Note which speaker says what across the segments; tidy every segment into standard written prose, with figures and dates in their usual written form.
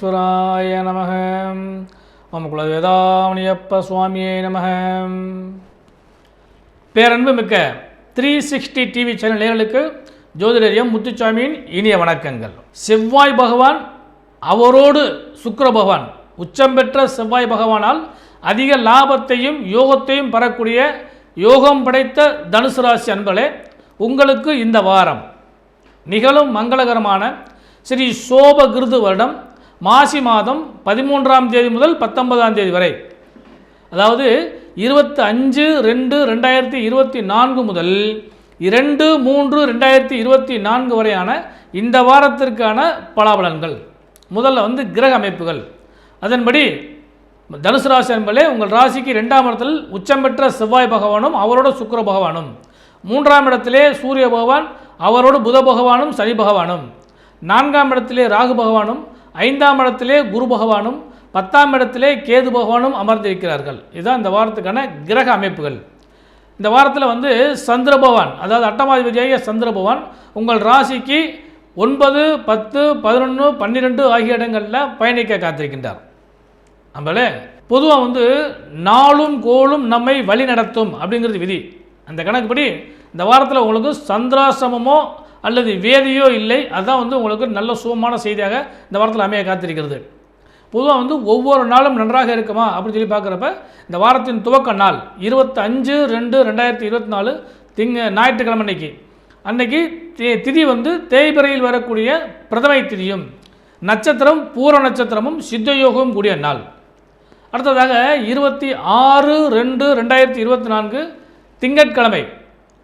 Speaker 1: விக்னேஸ்வராய நமக. ஓம் குலவேதாமணியப்ப சுவாமியே நமக. பேரன்பு மிக்க 360 டிவி சேனல் நேயர்களுக்கு ஜோதிடர் எம் முத்துசாமியின் இனிய வணக்கங்கள். செவ்வாய் பகவான் அவரோடு சுக்கிர பகவான் உச்சம் பெற்ற செவ்வாய் பகவானால் அதிக லாபத்தையும் யோகத்தையும் பெறக்கூடிய யோகம் படைத்த தனுசு ராசி அன்பர்களே, உங்களுக்கு இந்த வாரம் நிகழும் மங்களகரமான ஸ்ரீ சோபகிருது வருடம் மாசி மாதம் 13ஆம் தேதி முதல் 19ஆம் தேதி வரை, அதாவது 25/2/2024 முதல் 2/3/2024 வரையான இந்த வாரத்திற்கான பலாபலன்கள். முதல்ல கிரக அமைப்புகள். அதன்படி தனுசு ராசி என்பதே உங்கள் ராசிக்கு 2ஆம் இடத்தில் உச்சம் பெற்ற செவ்வாய் பகவானும் அவரோட சுக்கிர பகவானும், 3ஆம் இடத்திலே சூரிய பகவான் அவரோடு புத பகவானும் சனி பகவானும், 4ஆம் இடத்திலே ராகு பகவானும், 5ஆம் இடத்திலே குரு பகவானும், 10ஆம் இடத்திலே கேது பகவானும் அமர்ந்திருக்கிறார்கள். இதுதான் இந்த வாரத்துக்கான கிரக அமைப்புகள். இந்த வாரத்தில் சந்திர பகவான், அதாவது அட்டமாதிபதியாகிய சந்திர பகவான் உங்கள் ராசிக்கு 9, 10, 11, 12 ஆகிய இடங்களில் பயணிக்க காத்திருக்கின்றார். நம்மளே பொதுவாக நாளும் கோளும் நம்மை வழி நடத்தும் அப்படிங்கிறது விதி. அந்த கணக்குப்படி இந்த வாரத்தில் உங்களுக்கு சந்திராசிரமமோ அல்லது வேதியோ இல்லை. அதுதான் உங்களுக்கு நல்ல சுகமான செய்தியாக இந்த வாரத்தில் அமைய காத்திருக்கிறது. பொதுவாக ஒவ்வொரு நாளும் நன்றாக இருக்குமா அப்படின்னு சொல்லி பார்க்குறப்ப இந்த வாரத்தின் துவக்க நாள் 25/2/2024 ஞாயிற்றுக்கிழமை அன்னைக்கு திதி தேய்பிறையில் வரக்கூடிய பிரதமை திதியும், நட்சத்திரம் பூர நட்சத்திரமும் சித்தயோகமும் கூடிய நாள். அடுத்ததாக 26/2/2024 திங்கட்கிழமை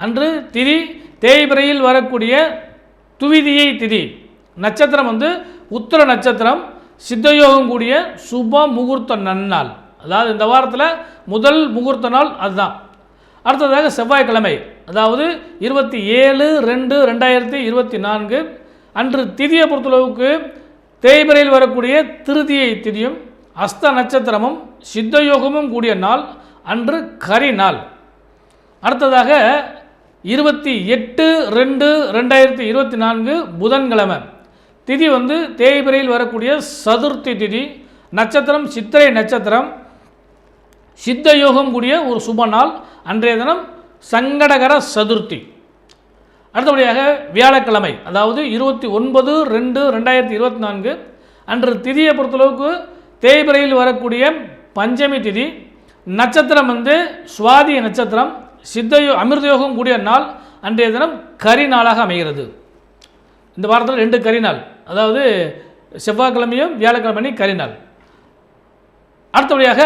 Speaker 1: அன்று திதி தேய்பிறையில் வரக்கூடிய துவிதியை திதி, நட்சத்திரம் உத்திர நட்சத்திரம், சித்தயோகம் கூடிய சுப முகூர்த்த நன்னாள். அதாவது இந்த வாரத்தில் முதல் முகூர்த்த நாள் அதுதான். அடுத்ததாக செவ்வாய்க்கிழமை, அதாவது 27/2/2024 அன்று திதியை பொறுத்தளவுக்கு தேய்பிறையில் வரக்கூடிய திருதியை திதியும், அஸ்த நட்சத்திரமும் சித்தயோகமும் கூடிய நாள், அன்று கரி நாள். அடுத்ததாக 28/2/2024 புதன்கிழமை, திதி தேய்பிறையில் வரக்கூடிய சதுர்த்தி திதி, நட்சத்திரம் சித்திரை நட்சத்திரம், சித்த யோகம் கூடிய ஒரு சுப நாள். அன்றைய தினம் சங்கடகர சதுர்த்தி. அடுத்தபடியாக வியாழக்கிழமை, அதாவது 29/2/2024 அன்று திதியை பொறுத்தளவுக்கு தேய்பிறையில் வரக்கூடிய பஞ்சமி திதி, நட்சத்திரம் சுவாதி நட்சத்திரம், அமிர்தயோகம் கூடிய நாள். அன்றைய தினம் கரி நாளாக அமைகிறது. இந்த வாரத்தில் 2 கரி நாள், அதாவது செவ்வாய்க்கிழமையும் வியாழக்கிழமை கரி நாள். அடுத்தபடியாக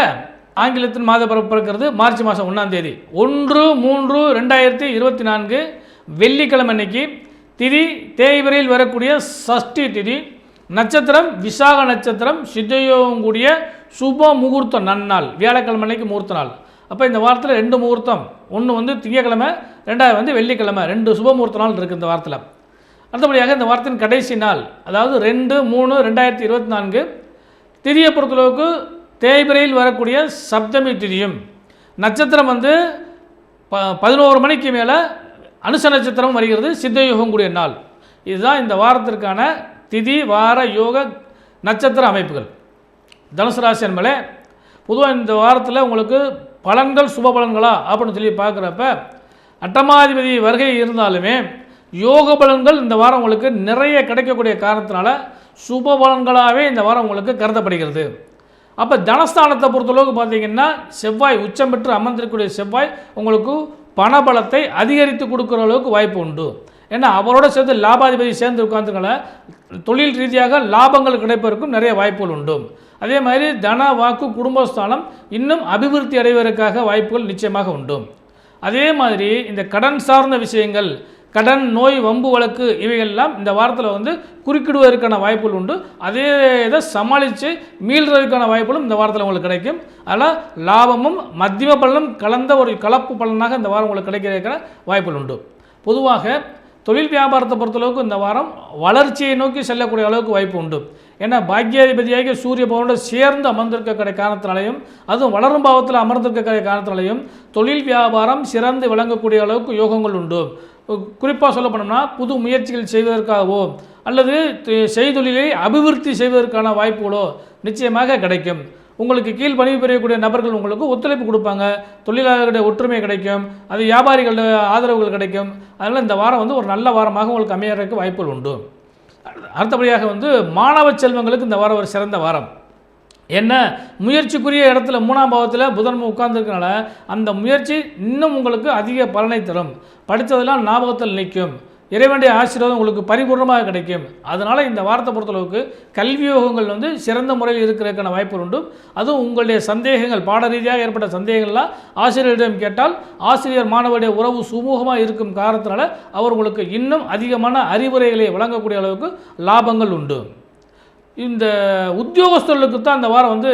Speaker 1: ஆங்கிலத்தின் மாத பிறக்கிறது மார்ச் மாதம் 1ஆம் தேதி 1/3/2024 வெள்ளிக்கிழமை அன்னைக்கு திதி தேய்பிறையில் வரக்கூடிய சஷ்டி திதி, நட்சத்திரம் விசாக நட்சத்திரம், சித்தயோகம் கூடிய சுப முகூர்த்த நன்னாள், வியாழக்கிழமை அன்னைக்கு முகூர்த்த நாள். அப்போ இந்த வாரத்தில் 2 முகூர்த்தம், ஒன்று திங்கக்கிழமை, 2வது வெள்ளிக்கிழமை, 2 சுப முகூர்த்த நாள் இருக்குது இந்த வாரத்தில். அடுத்தபடியாக இந்த வாரத்தின் கடைசி நாள், அதாவது 2/3/2024 திதியை பொறுத்தளவுக்கு தேய்பிறையில் வரக்கூடிய சப்தமி திதியும், நட்சத்திரம் 11 மணிக்கு மேலே அனுச நட்சத்திரம் வருகிறது, சித்தயோகம் கூடிய நாள். இதுதான் இந்த வாரத்திற்கான திதி வார யோக நட்சத்திர அமைப்புகள். தனுசு ராசி என்பதே பொதுவாக இந்த வாரத்தில் உங்களுக்கு பலன்கள் சுப பலன்களா அப்படின்னு சொல்லி பார்க்குறப்ப அட்டமாதிபதி வருகை இருந்தாலுமே யோக பலன்கள் இந்த வாரம் உங்களுக்கு நிறைய கிடைக்கக்கூடிய காரணத்தினால சுப பலன்களாகவே இந்த வாரம் உங்களுக்கு கருதப்படுகிறது. அப்போ தனஸ்தானத்தை பொறுத்தளவுக்கு பார்த்தீங்கன்னா செவ்வாய் உச்சம் பெற்று அமர்ந்திருக்கக்கூடிய செவ்வாய் உங்களுக்கு பணபலத்தை அதிகரித்து கொடுக்குற அளவுக்கு வாய்ப்பு உண்டு. ஏன்னா அவரோட சேர்ந்து லாபாதிபதி சேர்ந்து உட்காந்துங்கள தொழில் ரீதியாக லாபங்கள் கிடைப்பதற்கும் நிறைய வாய்ப்புகள் உண்டு. அதே மாதிரி தன வாக்கு குடும்பஸ்தானம் இன்னும் அபிவிருத்தி அடைவதற்காக வாய்ப்புகள் நிச்சயமாக உண்டு. அதே மாதிரி இந்த கடன் சார்ந்த விஷயங்கள், கடன், நோய், வம்பு வழக்கு இவைகள்லாம் இந்த வாரத்தில் குறுக்கிடுவதற்கான வாய்ப்புகள் உண்டு. அதே இதை சமாளித்து மீள்றதுக்கான வாய்ப்புகளும் இந்த வாரத்தில் உங்களுக்கு கிடைக்கும். அதனால் லாபமும் மத்தியம பலனும் கலந்த ஒரு கலப்பு பலனாக இந்த வாரம் உங்களுக்கு கிடைக்கிறதுக்கான வாய்ப்புகள் உண்டு. பொதுவாக தொழில் வியாபாரத்தை பொறுத்தளவுக்கு இந்த வாரம் வளர்ச்சியை நோக்கி செல்லக்கூடிய அளவுக்கு வாய்ப்பு உண்டு. ஏன்னா பாக்கியாதிபதியாக சூரிய பகவானோடு சேர்ந்து அமர்ந்திருக்கக்கூடிய காரணத்தினாலையும், அதுவும் வளரும் பாவத்தில் அமர்ந்திருக்கக்கூடிய காரணத்தினாலையும் தொழில் வியாபாரம் சிறந்து விளங்கக்கூடிய அளவுக்கு யோகங்கள் உண்டு. குறிப்பாக சொல்ல போனோம்னா புது முயற்சிகள் செய்வதற்காகவோ அல்லது செய்தொழிலை அபிவிருத்தி செய்வதற்கான வாய்ப்புகளோ நிச்சயமாக கிடைக்கும். உங்களுக்கு கீழ் பணிவு பெறக்கூடிய நபர்கள் உங்களுக்கு ஒத்துழைப்பு கொடுப்பாங்க, தொழிலாளர்களுடைய ஒற்றுமை கிடைக்கும், அது வியாபாரிகளுடைய ஆதரவுகள் கிடைக்கும். அதனால் இந்த வாரம் வந்து ஒரு நல்ல வாரமாக உங்களுக்கு அமையறதுக்கு வாய்ப்புகள் உண்டு. அடுத்தபடியாக வந்து மாணவ செல்வங்களுக்கு இந்த வாரம் ஒரு சிறந்த வாரம். என்ன முயற்சிக்குரிய இடத்துல 3ஆம் பாவத்தில் புதன் உட்கார்ந்துருக்கனால அந்த முயற்சி இன்னும் உங்களுக்கு அதிக பலனை தரும். படித்ததெல்லாம் ஞாபகத்தில் நிற்கும். இறைவனுடைய ஆசீர்வாதம் உங்களுக்கு பரிபூர்ணமாக கிடைக்கும். அதனால் இந்த வாரத்தை பொறுத்தளவுக்கு கல்வி யோகங்கள் வந்து சிறந்த முறையில் இருக்கிறதுக்கான வாய்ப்பு உண்டு. அதுவும் உங்களுடைய சந்தேகங்கள், பாட ரீதியாக ஏற்பட்ட சந்தேகங்கள்லாம் ஆசிரியரிடம் கேட்டால் ஆசிரியர் மாணவருடைய உறவு சுமூகமாக இருக்கும் காரணத்தினால அவர் உங்களுக்கு இன்னும் அதிகமான அறிவுரைகளை வழங்கக்கூடிய அளவுக்கு லாபங்கள் உண்டு. இந்த உத்தியோகஸ்தர்களுக்கு தான் இந்த வாரம் வந்து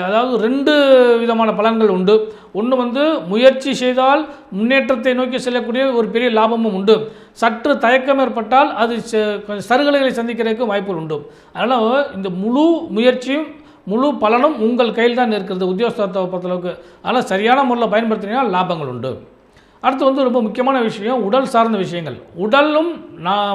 Speaker 1: அதாவது 2 விதமான பலன்கள் உண்டு. ஒன்று வந்து முயற்சி செய்தால் முன்னேற்றத்தை நோக்கி செல்லக்கூடிய ஒரு பெரிய லாபமும் உண்டு. சற்று தயக்கம் ஏற்பட்டால் அது சறுகல்களை சந்திக்கிறதுக்கு வாய்ப்புகள் உண்டு. அதனால் இந்த முழு முயற்சியும் முழு பலனும் உங்கள் கையில் தான் இருக்கிறது உத்தியோகஸ்தத்தை பொறுத்தளவுக்கு. அதனால் சரியான முறையில் பயன்படுத்தினால் லாபங்கள் உண்டு. அடுத்து வந்து ரொம்ப முக்கியமான விஷயம் உடல் சார்ந்த விஷயங்கள். உடலும்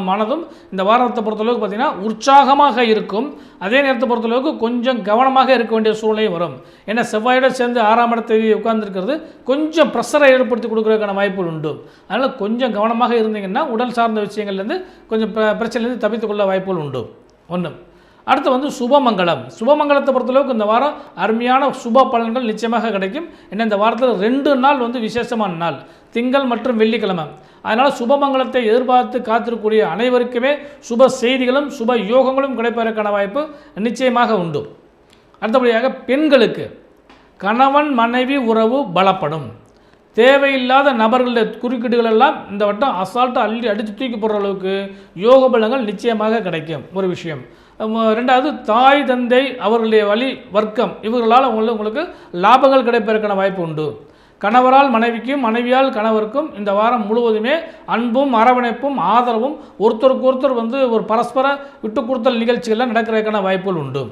Speaker 1: மனதும் இந்த வாரத்தை பொறுத்தளவுக்கு பார்த்திங்கன்னா உற்சாகமாக இருக்கும். அதே நேரத்தை பொறுத்தளவுக்கு கொஞ்சம் கவனமாக இருக்க வேண்டிய சூழ்நிலையும் வரும். ஏன்னா செவ்வாயோட சேர்ந்து 6ஆம் இடத்தை உட்கார்ந்துருக்கிறது கொஞ்சம் ப்ரெஷரை ஏற்படுத்தி கொடுக்குறதுக்கான வாய்ப்புகள் உண்டு. அதனால் கொஞ்சம் கவனமாக இருந்தீங்கன்னா உடல் சார்ந்த விஷயங்கள்லேருந்து கொஞ்சம் பிரச்சனைலேருந்து தப்பித்துக்கொள்ள வாய்ப்புகள் உண்டு. ஒன்று. அடுத்து வந்து சுபமங்கலம். சுபமங்கலத்தை பொறுத்தளவுக்கு இந்த வாரம் அருமையான சுப பலன்கள் நிச்சயமாக கிடைக்கும். ஏன்னா இந்த வாரத்தில் 2 நாள் வந்து விசேஷமான நாள், திங்கள் மற்றும் வெள்ளிக்கிழமை. அதனால் சுபமங்கலத்தை எதிர்பார்த்து காத்திருக்கக்கூடிய அனைவருக்குமே சுப செய்திகளும் சுப யோகங்களும் கிடைப்பதற்கான வாய்ப்பு நிச்சயமாக உண்டு. அடுத்தபடியாக பெண்களுக்கு கணவன் மனைவி உறவு பலப்படும். தேவையில்லாத நபர்களுடைய குறுக்கீடுகள் எல்லாம் இந்த வட்டம் அசால்ட்டாக அள்ளி அடித்து தூக்கி போடுற அளவுக்கு யோக பலங்கள் நிச்சயமாக கிடைக்கும். ஒரு விஷயம். 2வது தாய் தந்தை அவர்களுடைய வழி வர்க்கம் இவர்களால் உங்களுக்கு லாபங்கள் கிடைப்பதற்கான வாய்ப்பு உண்டு. கணவரால் மனைவிக்கும் மனைவியால் கணவருக்கும் இந்த வாரம் முழுவதுமே அன்பும் அரவணைப்பும் ஆதரவும் ஒருத்தருக்கு ஒருத்தர் வந்து ஒரு பரஸ்பர விட்டு கொடுத்தல் நிகழ்ச்சிகள்லாம் நடக்கிறதுக்கான வாய்ப்புகள் உண்டு.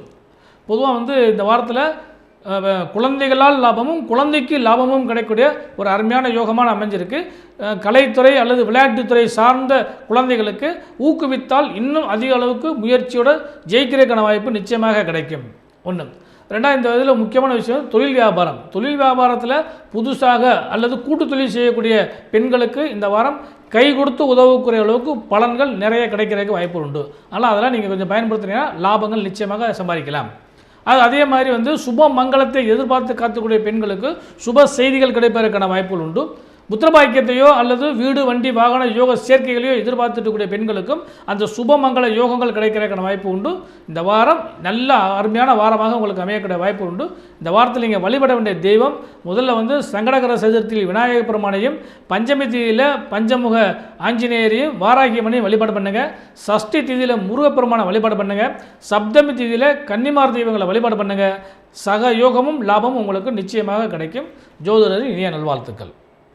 Speaker 1: பொதுவாக வந்து இந்த வாரத்தில் குழந்தைகளால் லாபமும் குழந்தைக்கு லாபமும் கிடைக்கக்கூடிய ஒரு அருமையான யோகமான அமைஞ்சிருக்கு. கலைத்துறை அல்லது விளையாட்டுத்துறை சார்ந்த குழந்தைகளுக்கு ஊக்குவித்தால் இன்னும் அதிக அளவுக்கு முயற்சியோடு ஜெயிக்கிறதுக்கான வாய்ப்பு நிச்சயமாக கிடைக்கும். 1. 2. இந்த இதில் முக்கியமான விஷயம் தொழில் வியாபாரம். தொழில் வியாபாரத்தில் புதுசாக அல்லது கூட்டு தொழில் செய்யக்கூடிய பெண்களுக்கு இந்த வாரம் கை கொடுத்து உதவக்கூடிய அளவுக்கு பலன்கள் நிறைய கிடைக்கிறதுக்கு வாய்ப்பு உண்டு. ஆனால் அதெல்லாம் நீங்கள் கொஞ்சம் பயன்படுத்தினீங்கன்னா லாபங்கள் நிச்சயமாக சம்பாதிக்கலாம். அதே மாதிரி வந்து சுப மங்களத்தை எதிர்பார்த்து காத்துக்கூடிய பெண்களுக்கு சுப செய்திகள் கிடைப்பதற்கான வாய்ப்புகள் உண்டு. புத்திரபாக்கியத்தையோ அல்லது வீடு வண்டி வாகன யோக சேர்க்கைகளையோ எதிர்பார்த்துக்கூடிய பெண்களுக்கும் அந்த சுபமங்கல யோகங்கள் கிடைக்கிறதுக்கான வாய்ப்பு உண்டு. இந்த வாரம் நல்ல அருமையான வாரமாக உங்களுக்கு அமையக்கூடிய வாய்ப்பு உண்டு. இந்த வாரத்தில் நீங்கள் வழிபட வேண்டிய தெய்வம் முதல்ல வந்து சங்கடகர சதுர்த்தியில் விநாயகர் பெருமானையும், பஞ்சமி திதியில் பஞ்சமுக ஆஞ்சநேயரையும் வாராகியம்மனையும் வழிபாடு பண்ணுங்கள். சஷ்டி திதியில் முருகப்பெருமானை வழிபாடு பண்ணுங்கள். சப்தமி திதியில் கன்னிமார் தெய்வங்களை வழிபாடு பண்ணுங்கள். சக யோகமும் லாபமும் உங்களுக்கு நிச்சயமாக கிடைக்கும். ஜோதிடரின் இனிய நல்வாழ்த்துக்கள்.